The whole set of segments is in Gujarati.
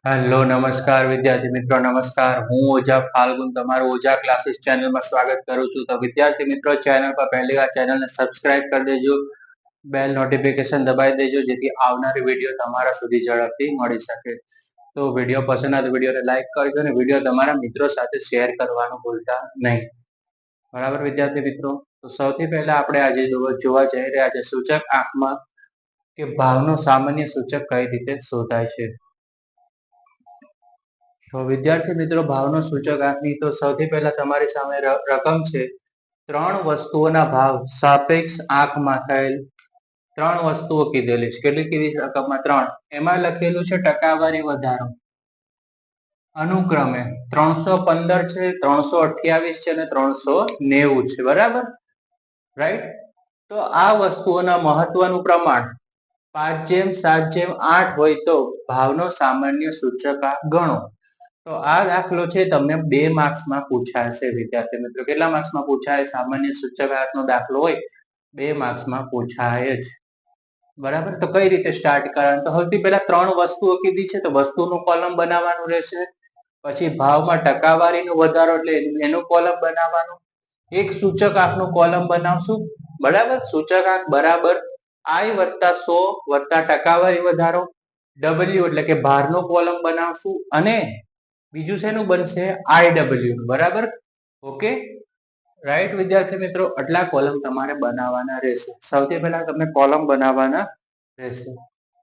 હેલો નમસ્કાર વિદ્યાર્થી મિત્રો, નમસ્કાર. હું ઓઝા ફાલ્ગુન તમારું ઓઝા ક્લાસીસ ચેનલમાં સ્વાગત કરું છું. તો વિદ્યાર્થી મિત્રો, ચેનલ પર પહેલી વાર ચેનલને સબસ્ક્રાઇબ કરી દેજો, બેલ નોટિફિકેશન દબાવી દેજો, જેથી આવનારી વિડીયો તમારા સુધી ઝડપથી મળી શકે. તો વિડીયો પસંદ આવે તો વિડીયોને લાઈક કરજો અને વિડીયો તમારા મિત્રો સાથે શેર કરવાનું ભૂલતા નહીં. બરાબર વિદ્યાર્થી મિત્રો, તો સૌથી પહેલા આપણે આજે જોવા જઈ રહ્યા છે સૂચક આંકમાં કે ભાવનો સામાન્ય સૂચક કઈ રીતે શોધાય છે. તો વિદ્યાર્થી મિત્રો, ભાવનો સૂચક આંકની તો સૌથી પહેલા તમારી સામે રકમ છે. ત્રણ વસ્તુઓના ભાવ સાપેક્ષ આંકમાં થયેલ ત્રણ વસ્તુઓ કીધેલી છે. કેટલી કીધી રકમમાં? 3. એમાં લખેલું છે ટકાવારી વધારો. અનુક્રમે 315 છે, 328 છે અને 390 છે. બરાબર, રાઈટ. તો આ વસ્તુઓના મહત્વનું પ્રમાણ 5:7:8 હોય તો ભાવનો સામાન્ય સૂચકાંક ગણો. તો આ દાખલો છે તમને 2 માર્ક્સમાં પૂછાશે વિદ્યાર્થી મિત્રો. કેટલા માર્ક્સમાં પૂછાય? સામાન્ય સૂચકાંકનો દાખલો હોય 2 માર્ક્સમાં પૂછાય જ. બરાબર, તો કઈ રીતે સ્ટાર્ટ કરવાનું? તો સૌથી પહેલા 3 વસ્તુઓ કીધી છે, તો વસ્તુનું કોલમ બનાવવાનું રહેશે. પછી ભાવમાં ટકાવારીનો વધારો એટલે એનું કોલમ બનાવવાનું. એક સૂચકાંકનું કોલમ બનાવશું. બરાબર, સૂચકાંક બરાબર I + 100 + ટકાવારી વધારો. W એટલે કે ભારનો કોલમ બનાવશું અને બીજું શેનું બનશે? IW. બરાબર, ઓકે, રાઈટ વિદ્યાર્થી મિત્રો, આટલા કોલમ તમારે બનાવવાના રહેશે. સૌથી પહેલા તમને કોલમ બનાવવાના રહેશે.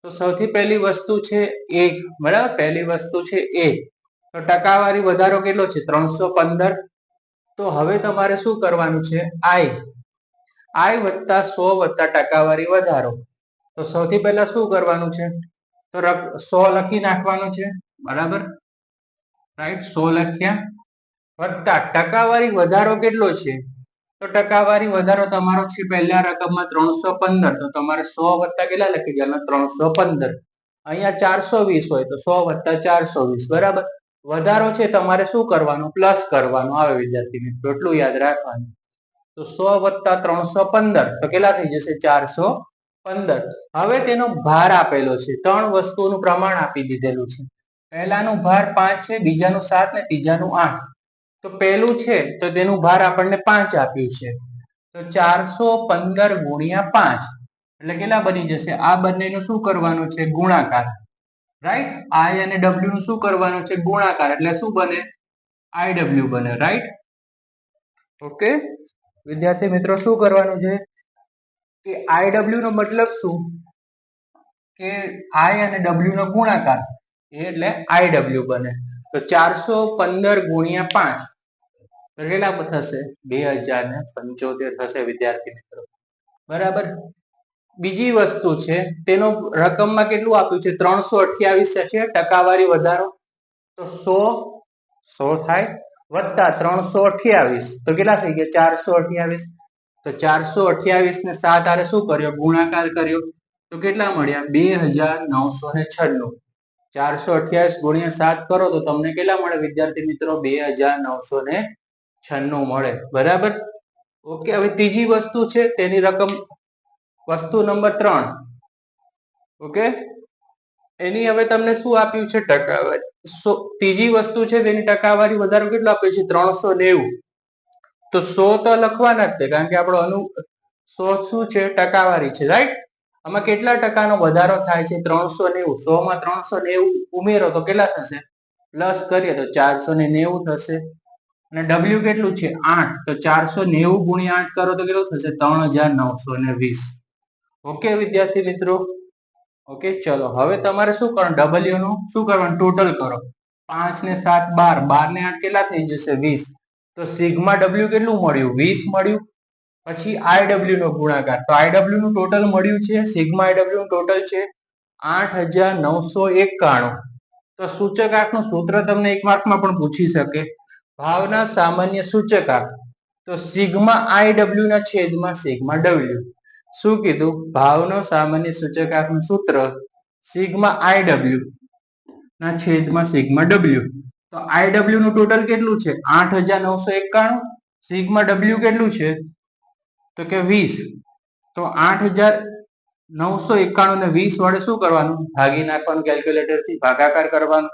તો સૌથી પહેલી વસ્તુ છે A. બરાબર, પહેલી વસ્તુ છે A. તો ટકાવારી વધારો કેટલો છે? 315. તો હવે તમારે શું કરવાનું છે? I + 100 + ટકાવારી વધારો. તો સૌથી પહેલા શું કરવાનું છે? તો 100 લખી નાખવાનું છે. બરાબર, રાઈટ, 100 લખ્યા વત્તા ટકાવારી વધારો કેટલો છે? તો ટકાવારી વધારો તમારો છે પહેલા રકમમાં 315. તો તમારે 100 વત્તા કેટલા લખી દેવાના? 315. અહીંયા 420 હોય તો 100 + 420. બરાબર, વધારો છે તમારે શું કરવાનું? પ્લસ કરવાનું આવે વિદ્યાર્થી મિત્રો, એટલું યાદ રાખવાનું. તો 100 + 315 તો કેટલા થઈ જશે? 415. હવે તેનો ભાર આપેલો છે. 3 વસ્તુનું પ્રમાણ આપી દીધેલું છે. પહેલાનું ભાર 5 છે, બીજાનું 7 ને ત્રીજાનું 8. તો પહેલું છે તો તેનું ભાર આપણને 5 આપ્યું છે. તો 415 × 5 એટલે કેટલા બની જશે? આ બંનેનું શું કરવાનું છે? ગુણાકાર. રાઈટ, I અને W નું શું કરવાનું છે? ગુણાકાર. એટલે શું બને? IW બને. રાઈટ, ઓકે વિદ્યાર્થી મિત્રો, શું કરવાનું છે કે IW નો મતલબ શું? કે I અને W નો ગુણાકાર એટલે IW બને. તો 415 × 5 તો કેટલા થશે? 2075 થશે વિદ્યાર્થી મિત્રો. બરાબર, બીજી વસ્તુ છે, તેનો રકમમાં કેટલું આપ્યું છે? 328 છે ટકાવારી વધારો. તો 100 થાય વત્તા 328 તો કેટલા થઈ ગયા? 428. તો 428 ને 7 આરે શું કર્યો? ગુણાકાર કર્યો. તો કેટલા મળ્યા? 2996. 428 × 7 કરો તો તમને કેટલા મળે વિદ્યાર્થી મિત્રો? 2996 મળે. બરાબર, ઓકે. હવે ત્રીજી વસ્તુ છે, તેની રકમ વસ્તુ નંબર 3. ઓકે, એની હવે તમને શું આપ્યું છે? ટકાવારી. ત્રીજી વસ્તુ છે તેની ટકાવારી વધારો કેટલો આપ્યો છે? 390. તો 100 તો લખવાના જ તે, કારણ કે આપણો 100 શું છે? ટકાવારી છે. રાઈટ, આમાં કેટલા ટકાનો વધારો થાય છે? 390. 100 માં 390 ઉમેરો તો કેટલા થશે? પ્લસ કરીએ તો 490 થશે. અને W કેટલું છે? 8. તો 490 × 8 કરો તો કેટલું થશે? 3920. ઓકે વિદ્યાર્થી મિત્રો, ઓકે. ચલો હવે તમારે શું કરવાનું? W નું શું કરવાનું? ટોટલ કરો. 5 ને 7 12, 12 ને 8 કેટલા થઈ જશે? 20. તો સિગ્મા W કેટલું મળ્યું? 20 મળ્યું. પછી IW નો ગુણાકાર. તો IW નું ટોટલ મળ્યું છે, સિગ્મા IW નું ટોટલ છે 8991. તો સૂચકાંકનું સૂત્ર તમને 1 માર્કમાં પણ પૂછી શકે. ભાવના સામાન્ય સૂચકાંક તો સિગ્મા IW ના છેદમાં સિગ્મા W. શું કીધું? ભાવનો સામાન્ય સૂચકાંકનું સૂત્ર સિગ્મા IW ના છેદમાં સિગ્મા W. તો IW નું ટોટલ કેટલું છે? 8991. સિગ્મા W કેટલું છે? તો કે 20. તો 8991 ને 20 વડે શું કરવાનું? ભાગી નાખવાનું, કેલ્ક્યુલેટર થી ભાગાકાર કરવાનો.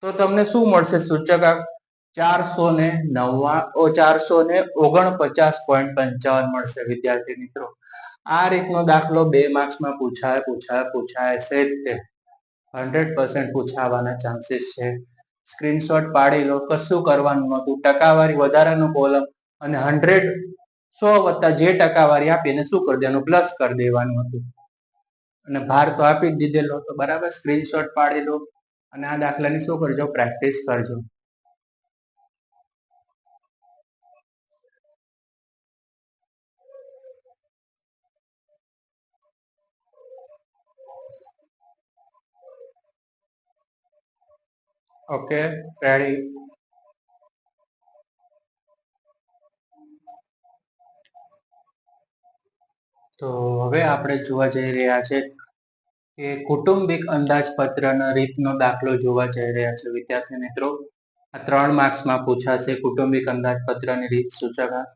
તો તમને શું મળશે સૂચકાંક 449.55 મળશે વિદ્યાર્થી મિત્રો. આ રીતનો દાખલો 2 માર્ક્સમાં પૂછાય છે તે 100% પૂછાવાના ચાન્સીસ છે. સ્ક્રીનશોટ પાડી લો, કશું કરવાનું નહોતું. ટકાવારી વધારાનો કોલમ અને 100 જે ટકાવારી આપીને શું કરી દેવાનું, પ્લસ કરી દેવાનું હતું. અને ભાર તો આપી જ દીધેલો હતો, બરાબર. સ્ક્રીનશોટ પાડી લો અને આ દાખલાની શું કરજો, પ્રેક્ટિસ કરજો. Okay, ready. તો હવે આપણે જોવા જઈ રહ્યા છે કે કૌટુંબિક અંદાજપત્રના રીતનો દાખલો જોવા જઈ રહ્યા છે વિદ્યાર્થી મિત્રો. આ 3 માર્ક્સમાં પૂછાશે કૌટુંબિક અંદાજપત્રની રીત સૂચકાંક.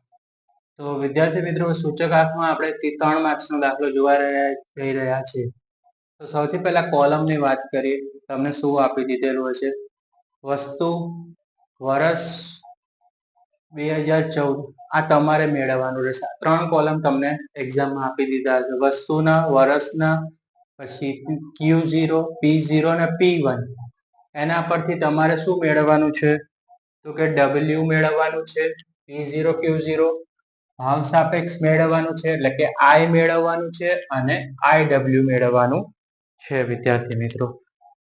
તો વિદ્યાર્થી મિત્રો સૂચકાંકમાં આપણે 3 માર્ક્સનો દાખલો જોવા જઈ રહ્યા છે. તો સૌથી પહેલા કોલમની વાત કરીએ. તમને શું આપી દીધેલું હશે, વસ્તુ, વર્ષ, 2014 આ તમારે મેળવવાનું રહેશે. 3 કોલમ તમને એક્ઝામમાં આપી દીધા છે, વસ્તુના, વર્ષના, પછી Q0, P0 અને P1. એના પરથી તમારે શું મેળવવાનું છે, તો કે W મેળવવાનું છે, P0 Q0 ભાવ સાપેક્ષ મેળવવાનું છે, એટલે કે I મેળવવાનું છે, અને IW મેળવવાનું છે વિદ્યાર્થી મિત્રો.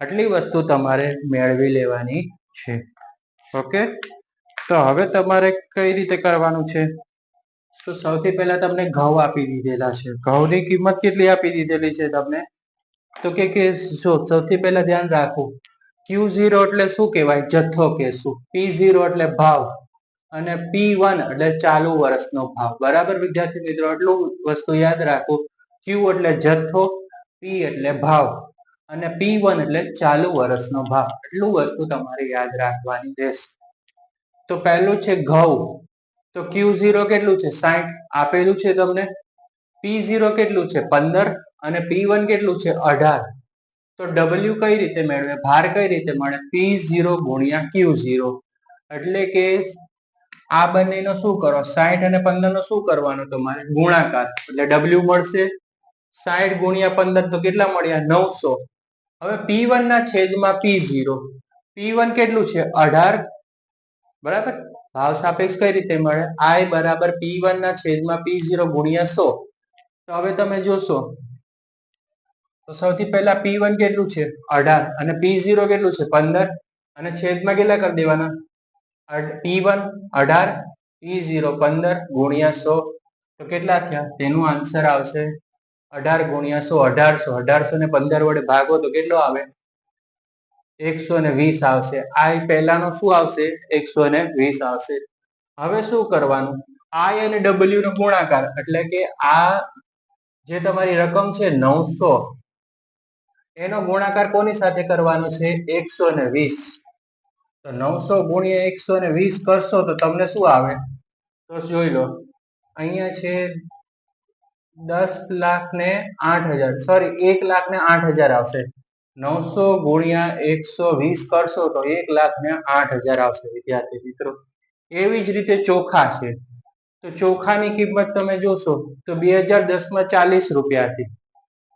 આટલી વસ્તુ તમારે મેળવી લેવાની છે. ઓકે, તો હવે તમારે કઈ રીતે કરવાનું છે, તો સૌથી પહેલા તમને ઘઉં આપી દીધેલા છે. ઘઉંની કિંમત કેટલી આપી દીધેલી છે તમને, તો કે જો સૌથી પહેલા ધ્યાન રાખો, Q0 એટલે શું કહેવાય, જથ્થો કહેશું. P0 એટલે ભાવ અને P1 એટલે ચાલુ વર્ષનો ભાવ. બરાબર વિદ્યાર્થી મિત્રો, એટલું વસ્તુ યાદ રાખો. Q એટલે જથ્થો, P એટલે ભાવ અને P1 એટલે ચાલુ વર્ષનો ભાવ. એટલું વસ્તુ તમારે યાદ રાખવાની રહેશે. તો પહેલું છે ઘઉં. તો Q0 કેટલું છે, 60 આપેલું છે તમને. P0 કેટલું છે, 15 અને P1 કેટલું છે, 18. તો W કઈ રીતે મેળવે, ભાર કઈ રીતે મળે, P0 ગુણ્યા Q0. એટલે કે આ બંનેનો શું કરો, 60 અને 15 નો શું કરવાનો તમારે, ગુણાકાર. એટલે W મળશે 60 ગુણ્યા 15 તો કેટલા મળ્યા, 900. હવે P1 ના છેદમાં P0. P1 કેટલું છે, 18. બરાબર. ભાવ સાપેક્ષ કઈ રીતે મળે, I બરાબર P1 ના છેદમાં P0 ગુણ્યા 100. તો હવે તમે જોશો તો સૌથી પહેલા P1 કેટલું છે, 18 અને P0 કેટલું છે, 15 અને છેદમાં કેટલા કરી દેવાના, P1 18 P0 15 ગુણ્યા 100. તો કેટલા થયા, તેનું આન્સર આવશે 18 ગુણ્યા 100 1800. 1800 ને 15 વડે ભાગો તો કેટલો આવે, 120 આવશે. આ પહેલાનો શું આવશે, 120 આવશે. હવે શું કરવાનું, I અને W નો ગુણાકાર. એટલે કે આ જે તમારી રકમ છે 900, એનો ગુણાકાર કોની સાથે કરવાનો છે, 120. તો 900 ગુણ્યા 120 કરશો તો તમને શું આવે, તો જોઈ લો, અહીંયા છે 10,08,000, સોરી 1,08,000 આવશે. 900 ગુણ્યા 120 કરશો તો 1,08,000 આવશે વિદ્યાર્થી મિત્રો. એવી જ રીતે ચોખા છે. તો ચોખાની કિંમત તમે જોશો તો 2010 માં 40 રૂપિયા હતી.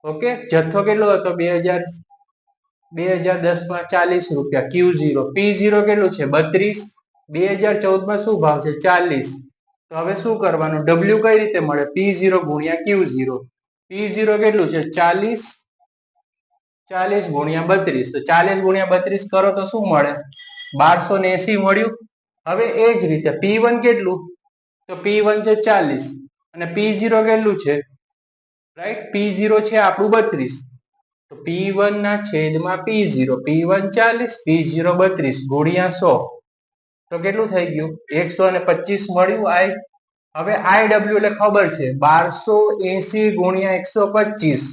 ઓકે, જથ્થો કેટલો હતો, 2010 માં 40 રૂપિયા. Q0 P0 કેટલું છે, 32. 2014 માં શું ભાવ છે, 40. તો હવે શું કરવાનું, W કઈ રીતે મળે, P0 ગુણ્યા Q0. P0 કેટલું છે, 40. 40 ગુણ્યા 32. તો 40 ગુણ્યા 32 કરો તો શું મળે, 1280 મળ્યું. હવે એ જ રીતે P1 કેટલું, તો P1 છે 40 અને P0 કેટલું છે, રાઈટ, P0 છે આપણું 32. તો P1 ના છેદમાં P0, P1 40 P0 32 ગુણ્યા 100. તો કેટલું થઈ ગયું, 125 મળ્યું. હવે IW એટલે ખબર છે, 1280 ગુણ્યા 125.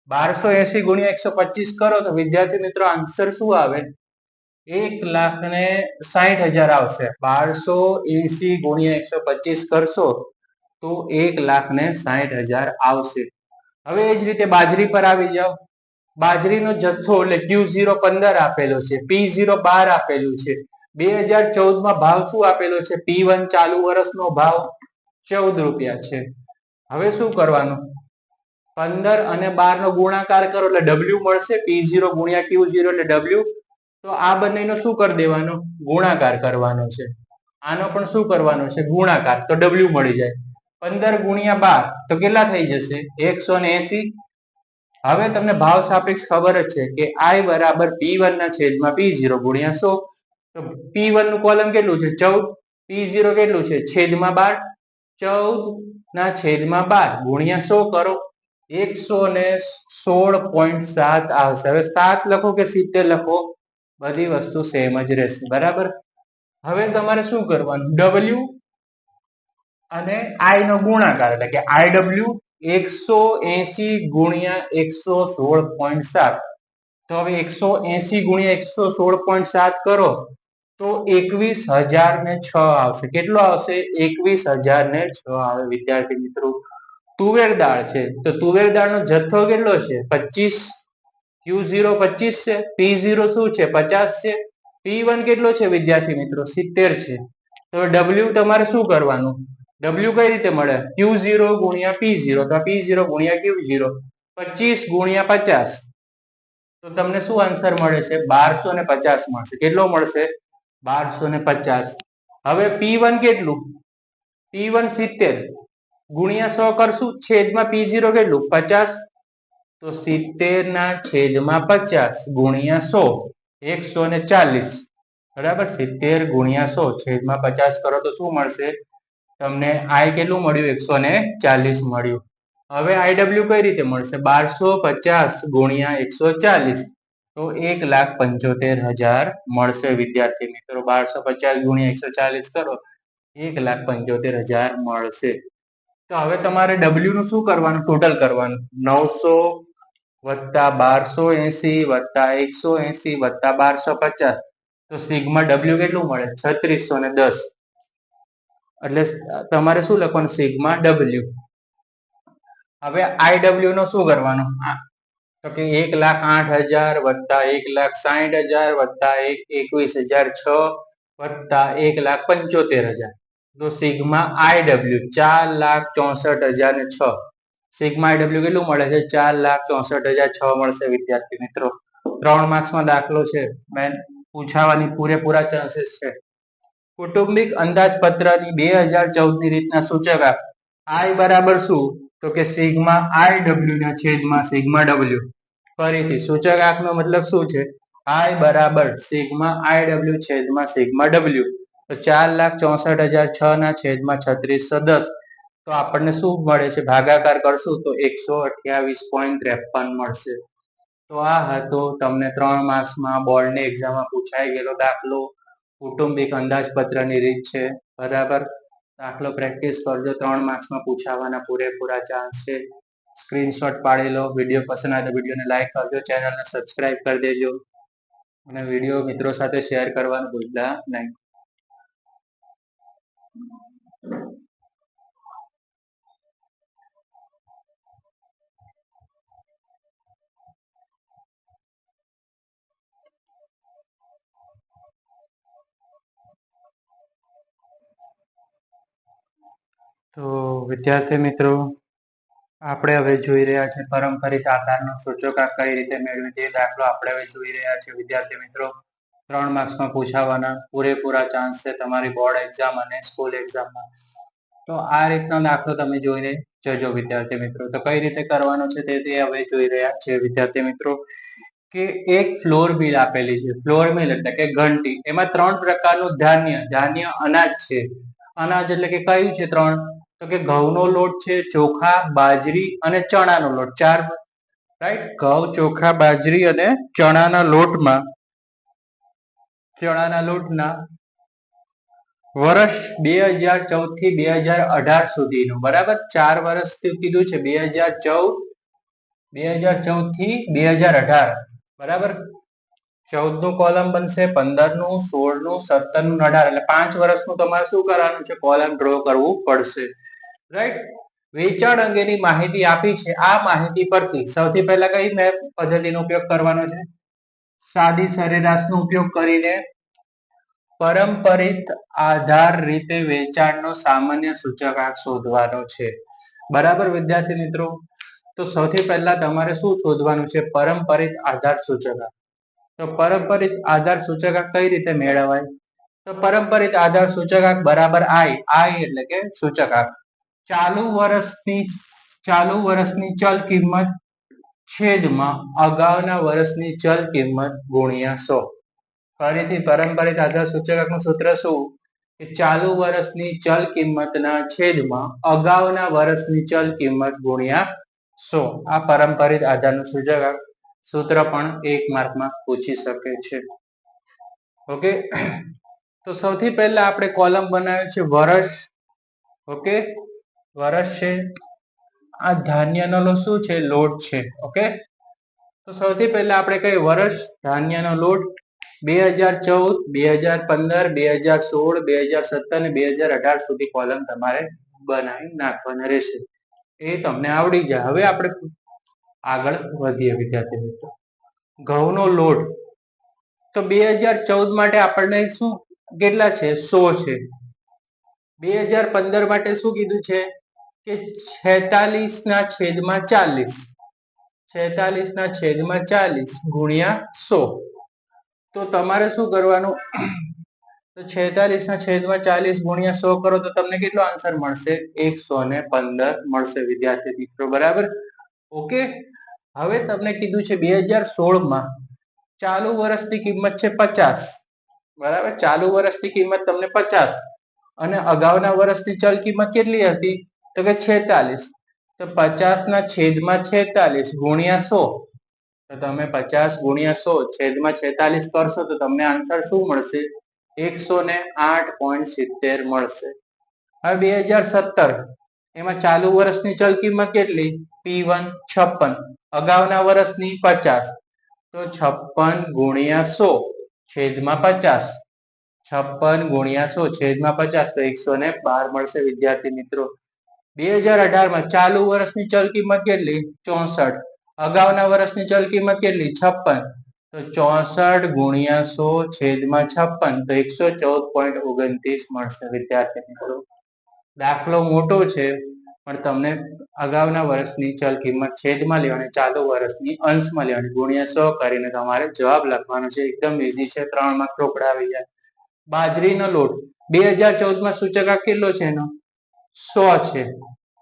1280 ગુણ્યા 125 કરો તો વિદ્યાર્થી મિત્રો આન્સર શું આવે, 1,60,000 આવશે. 1280 ગુણ્યા 125 કરશો તો 1,60,000 આવશે. હવે એ જ રીતે બાજરી પર આવી જાઓ. બાજરીનો જથ્થો એટલે Q0 15 આપેલો છે, P0 12 આપેલું છે, 2014 માં ભાવ શું આપેલો છે, P1 ચાલુ વર્ષનો ભાવ 14 રૂપિયા છે. હવે શું કરવાનું, 15 અને 12 નો ગુણાકાર કરો એટલે W મળશે, P0 ગુણ્યા Q0 એટલે W. તો આ બંનેનો શું કરી દેવાનો, ગુણાકાર કરવાનો છે. આનો પણ શું કરવાનો છે, ગુણાકાર, તો W મળી જાય. 15 ગુણ્યા 12 તો કેટલા થઈ જશે, 180. હવે તમને ભાવ સાપેક્ષ ખબર જ છે કે I બરાબર P1 ના છેદમાં P0 ગુણ્યા 100. તો P1 નું કોલમ કેટલું છે, 14, P0 કેટલું છે, છેદમાં 12, 14 ના છેદમાં 12 ગુણ્યા 100 કરો, 116.7 આવશે. હવે 7 લખો કે 70 લખો, બધી વસ્તુ સેમ જ રહેશે, બરાબર. હવે તમારે શું કરવાનું, W અને I નો ગુણાકાર એટલે કે IW 180 ગુણ્યા 116.7. તો હવે 180 ગુણ્યા 116.7 કરો તો 21,006 આવશે. કેટલો આવશે, 21,006 આવે. વિદ્યાર્થી મિત્રો, તુવેર દાળ છે તો તુવેર દાળનો જથ્થો કેટલો છે, 25, Q0 25 છે, P0 શું છે, 50 છે, P1 કેટલો છે વિદ્યાર્થી મિત્રો, 70 છે. તો W તમારે શું કરવાનું, W કઈ રીતે મળે, Q0 ગુણ્યા P0, તો P0 ગુણ્યા Q0, 25 ગુણ્યા 50, તો તમને શું આન્સર મળે છે, 1250 મળશે. કેટલો મળશે, 1250. હવે P1 કેટલું, P1 70 ગુણ્યા 100 કરશું, છેદમાં P0 કેટલું, 50, તો 70 ના છેદમાં 50 ગુણ્યા 100, 140, બરાબર. 70 ગુણ્યા 100 છેદમાં 50 કરો તો શું મળશે તમને, I કેટલું મળ્યું, 140 મળ્યું. હવે IW કઈ રીતે મળશે, 1250 ગુણ્યા 140, તો 1,75,000 મળશે. વિદ્યાર્થી મિત્રો, 1250 ગુણ્યા 140 કરો, 1,75,000 મળશે. તો હવે તમારે W નું શું કરવાનું, ટોટલ કરવાનું, 900 વત્તા 1280 વત્તા 180 વત્તા 1250, તો સિગ્મા W કેટલું મળે, 3610. એટલે તમારે શું લખવાનું, સિગ્મા W. હવે IW નો શું કરવાનું, તો કે 1,08,000 વત્તા 1,60,000 વત્તા 21,006 વત્તા 1,75,000, તો સિગ્મા IW 4,64,006. સિગ્મા IW કેટલું મળે છે, 4,64,006 મળશે. વિદ્યાર્થી મિત્રો, 3 માર્ક્સમાં દાખલો છે, પૂછાવાની પૂરેપૂરા ચાન્સીસ છે. કુટુંબિક અંદાજપત્રની 2014 ની રીતના સૂચક આપ. I બરાબર શું, તો કે સિગ્મા IW ના છેદમાં સિગ્મા W. ફરીથી સૂચકાંકનો મતલબ શું છે, I બરાબર સિગ્મા IW છેદમાં સિગ્મા W. તો 4,64,006 ના છેદમાં 3610, તો આપણને શું મળે છે, ભાગાકાર કરશું તો 128.53 મળશે. તો આ હતો તમને 3 માર્ક્સમાં બોર્ડની એક્ઝામમાં પૂછાઈ ગયેલો દાખલો, કુટુંબિક અંદાજપત્રની રીત છે, બરાબર. દાખલો પ્રેક્ટિસ કરજો, 3 માર્ક્સમાં પૂછાવાના પૂરેપૂરા ચાન્સ છે. સ્ક્રીનશોટ પાડી લો. વિડીયો પસંદ આવે તો વિડીયોને લાઈક કરજો, ચેનલને સબસ્ક્રાઇબ કરી દેજો અને વિડીયો મિત્રો સાથે શેર કરવાનું ભૂલતા નહીં. તો વિદ્યાર્થી મિત્રો, આપણે હવે જોઈ રહ્યા છે પારંપરિક આકારનો સૂચકાંક કઈ રીતે મેળવી, તે દાખલો આપણે હવે જોઈ રહ્યા છે. વિદ્યાર્થી મિત્રો, 3 માર્ક્સમાં પૂછાવાના પૂરેપૂરા ચાન્સ છે તમારી બોર્ડ એક્ઝામ અને સ્કૂલ એક્ઝામમાં. તો આ રીતનો દાખલો તમે જોઈને જજો વિદ્યાર્થી મિત્રો. તો કઈ રીતે કરવાનો છે તે હવે જોઈ રહ્યા છે વિદ્યાર્થી મિત્રો, કે એક ફ્લોર મિલ આપેલી છે. ફ્લોર મિલ એટલે કે ઘંટી, એમાં 3 પ્રકારનું ધાન્ય અનાજ છે. અનાજ એટલે કે કયું છે 3, તો કે ઘઉંનો લોટ છે, ચોખા, બાજરી અને ચણાનો લોટ. 4 રાઈટ, ઘઉં, ચોખા, બાજરી અને ચણાના લોટના વર્ષ 2014 થી 2018 સુધીનું, બરાબર. 4 વર્ષ કીધું છે, 2014 થી 2018, બરાબર. 14 નું કોલમ બનશે, 15 નું, 16 નું, 17 નું, 18, એટલે 5 વર્ષનું તમારે શું કરવાનું છે, કોલમ ડ્રો કરવું પડશે, રાઈટ. વેચાણ અંગેની માહિતી આપી છે. આ માહિતી પરથી સૌથી પહેલા કઈ પદ્ધતિનો ઉપયોગ કરવાનો છે? સાદી સરેરાશનો ઉપયોગ કરીને પરંપરિત આધાર રીતે વેચાણનો સામાન્ય સૂચકાંક શોધવાનો છે. બરાબર વિદ્યાર્થી મિત્રો? તો સૌથી પહેલા તમારે શું શોધવાનું છે? પરંપરિત આધાર સૂચકાંક. તો પરંપરિત આધાર સૂચકાંક કઈ રીતે મેળવાય? તો પરંપરિત આધાર સૂચકાંક બરાબર I એટલે કે સૂચકાંક ચાલુ વર્ષની ચલ કિંમત છેદમાં અગાઉના વર્ષની ચલ કિંમત ગુણ્યા 100. ફરીથી પરંપરિત આધાર સૂચકાંકનું સૂત્ર શું? કે ચાલુ વર્ષની ચલ કિંમતના છેદમાં અગાઉના વર્ષની ચલ કિંમત ગુણ્યા 100. આ પરંપરિત આધારનું સૂચકાંક સૂત્ર પણ 1 માર્કમાં પૂછી શકે છે. ઓકે, તો સૌથી પહેલા આપણે કોલમ બનાવ્યો છે વર્ષ. ઓકે, વર્ષ છે. આ ધાન્યનો શું છે? લોટ છે. ઓકે, તો સૌથી પહેલા આપણે કઈ વર્ષ ધાન્યનો લોટ 2014, 2015, 2016, 2017 અને 2018 સુધી કોલમ તમારે બનાવી નાખવાના રહેશે. એ તમને આવડી જાય. હવે આપણે આગળ વધીએ વિદ્યાર્થી મિત્રો. ઘઉંનો લોટ તો 2014 માટે આપણને શું કેટલા છે? 100 છે. 2015 માટે શું કીધું છે? કે 46/40. 46/40 ગુણ્યા 100. તો તમારે શું કરવાનું? તો 46/40 ગુણ્યા 100 કરો તો તમને કેટલો આન્સર મળશે? 115 મળશે વિદ્યાર્થી મિત્રો. બરાબર? ઓકે, હવે તમને કીધું છે 2016 ચાલુ વર્ષની કિંમત છે 50. બરાબર? ચાલુ વર્ષની કિંમત તમને 50 અને અગાઉના વર્ષની ચલ કિંમત કેટલી હતી? તો કે 46. તો 50/46 ગુણ્યા 100. તો તમે 50 ગુણ્યા 100 છેદમાં 46 કરશો તો તમને આન્સર શું મળશે? 108.70 મળશે. હવે 2017 એમાં ચાલુ વર્ષની ચલ કિંમત કેટલી? P1 56. અગાઉના વર્ષની 50. તો 56 ગુણ્યા 100 છેદમાં 50. 56 ગુણ્યા 100 છેદમાં 50 તો 112 મળશે વિદ્યાર્થી મિત્રો. 2018 ચાલુ વર્ષની ચલ કિંમત કેટલી? 64. અગાઉના વર્ષની ચલ કિંમત કેટલી? 56. તો 64 ગુણ્યા 100 છેદમાં 56 તો 114.29 મળશે વિદ્યાર્થી મિત્રો. દાખલો મોટો છે પણ તમને અગાઉના વર્ષની ચલ કિંમત છેદમાં લેવાની, ચાલુ વર્ષની અંશમાં લેવાની, ગુણ્યા 100 કરીને તમારે જવાબ લખવાનો છે. એકદમ ઈઝી છે. 3 માર્ક રોકડા આવી જાય. બાજરીનો લોટ 2014 સૂચકાંક કેટલો છે એનો? 100 છે.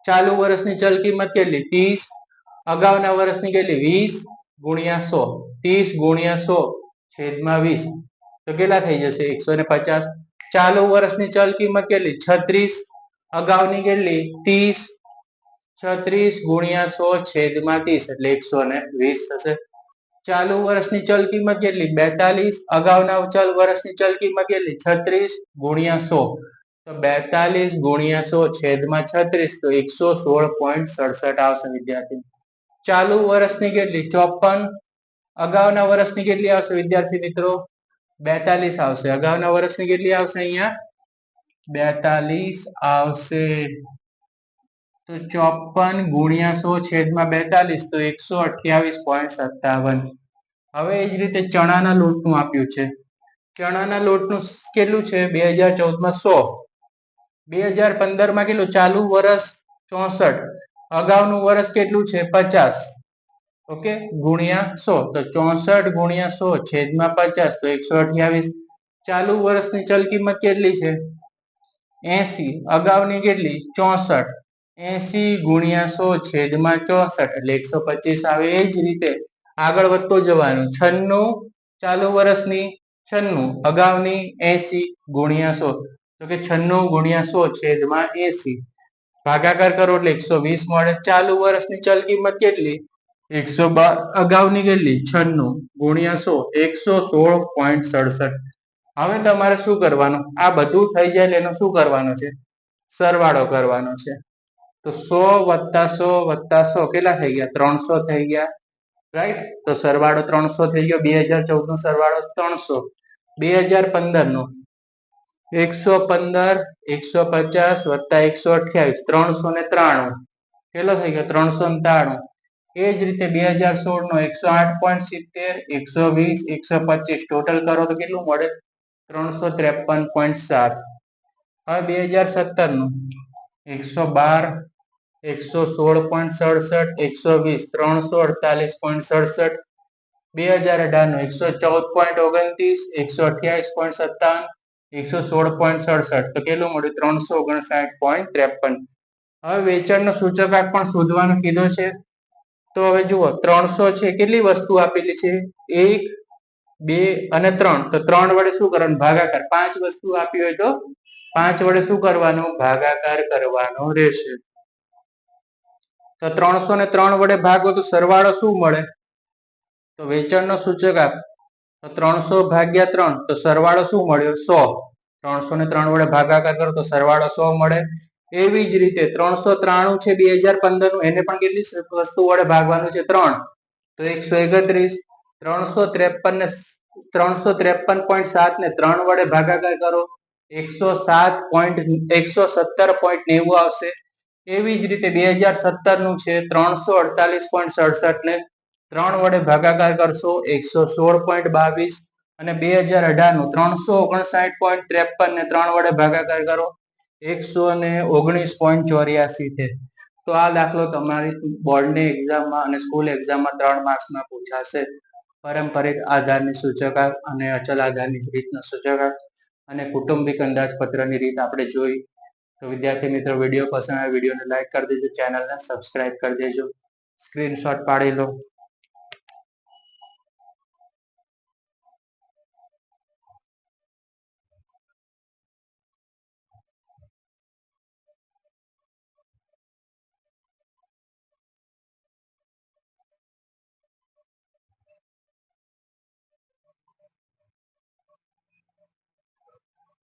ચાલુ વર્ષની ચલ કિંમત કેટલી? 30. અગાઉના વર્ષની કેટલી? 20 ગુણ્યા 100. 30 ગુણ્યા 100 છેદમાં 20 તો કેટલા થઈ જશે? 150. ચાલુ વર્ષની ચલ કિંમત કેટલી? 36. અગાઉની કેટલી? 30. 36 ગુણ્યા 100 છેદમાં 30 એટલે 120 થશે. ચાલુ વર્ષની ચલ કિંમત કેટલી? 42. અગાઉના વર્ષની ચલ કિંમત કેટલી? 36 ગુણ્યા 100. તો 42 ગુણ્યા 100 છેદમાં 36 તો 116.67 આવશે વિદ્યાર્થી. ચાલુ વર્ષની કેટલી? 54. અગાઉના વર્ષની કેટલી આવશે વિદ્યાર્થી મિત્રો? 42 આવશે. અગાઉના વર્ષની કેટલી આવશે? અહીંયા 42 આવશે. તો 54 ગુણ્યા 100 છેદમાં 42 તો 128.57. હવે એ જ રીતે ચણાના લોટનું આપ્યું છે. ચણાના લોટનું કેટલું છે? 2014 100. 2015 કેટલું? ચાલુ વર્ષ 64. અગાઉનું વર્ષ કેટલું છે? 50. ઓકે, ગુણ્યા 100 તો 64 ગુણ્યા 100 છેદમાં 50 તો 128. ચાલુ વર્ષની ચલ કિંમત કેટલી છે? 80. અગાઉની કેટલી? 64. 80 ગુણ્યા 100 છેદમાં 64 એટલે 125 આવે. એ જ રીતે આગળ વધતો જવાનું. 96 ચાલુ વર્ષની 96. અગાઉની 80 ગુણ્યા 100 તો કે 96 ગુણ્યા 100 છેદમાં 80 ભાગાકાર કરો એટલે 120 મળે. ચાલુ વર્ષની ચલ કિંમત કેટલી? 112. અગાઉની કેટલી? 96 ગુણ્યા 100 116.67. હવે તમારે શું કરવાનું? આ બધું થઈ જાય એટલે એનો શું કરવાનો છે? સરવાળો કરવાનો છે. તો 100 + 100 + 100 કેટલા થઈ ગયા? 300 થઈ ગયા. રાઈટ? તો સરવાળો 300 થઈ ગયો. 2014 નો સરવાળો 300. 2015 નો 115 150 + 128 393. કેટલો થઈ ગયો 393. એ જ રીતે 2016 નો 108.70, 120, 125 ટોટલ કરો તો કેટલું મળે 353.7. હવે 2017 નું 112, 116.67, 120, 348.67. 2018 નું 114.29, 128.57, 116.67 તો કેટલું મળ્યું 359.53. હવે વેચાણનો સૂચકાંક પણ શોધવાનું કીધું છે. તો હવે જુઓ 300 છે, કેટલી વસ્તુ આપેલી છે 1, 2 અને 3. તો 3 વડે શું કરવાનું ભાગાકાર. 5 વસ્તુ આપી હોય તો 5 વડે શું કરવાનું ભાગાકાર કરવાનો રહેશે. તો 303 વડે ભાગો તો સરવાળો શું મળે તો વેચાણનો સૂચકાંક. તો 300 ભાગ્યા 3 તો સરવાળો શું મળ્યો 100. 303 વડે ભાગાકાર કરો તો સરવાળો 100 મળે. એવી જ રીતે 393 છે 2015 નું, એને પણ કેટલી વસ્તુ વડે ભાગવાનું છે 3 તો 131. 353 ને 353.7 ને 3 વડે ભાગાકાર કરો 117.90 આવશે. એવી જ રીતે 2017 નું છે 348.67 ને 3 વડે ભાગાકાર કરશો 116.22. અને 2018 નું 359.53 ને 3 વડે ભાગાકાર કરો 119.84 છે. તો આ દાખલો તમારી બોર્ડની એક્ઝામમાં અને સ્કૂલ એક્ઝામમાં 3 માર્ક્સમાં પૂછાશે. પારંપરિક આધારની સૂચકાંક અને અચલ આધારની રીતનો સૂચકાંક અને કુટુંબિક અંદાજપત્રની રીત આપણે જોઈ. તો વિદ્યાર્થી મિત્રો વિડીયો પસંદ આવે વિડીયોને લાઈક કરી દેજો, ચેનલને સબસ્ક્રાઇબ કરી દેજો, સ્ક્રીનશોટ પાડી લો.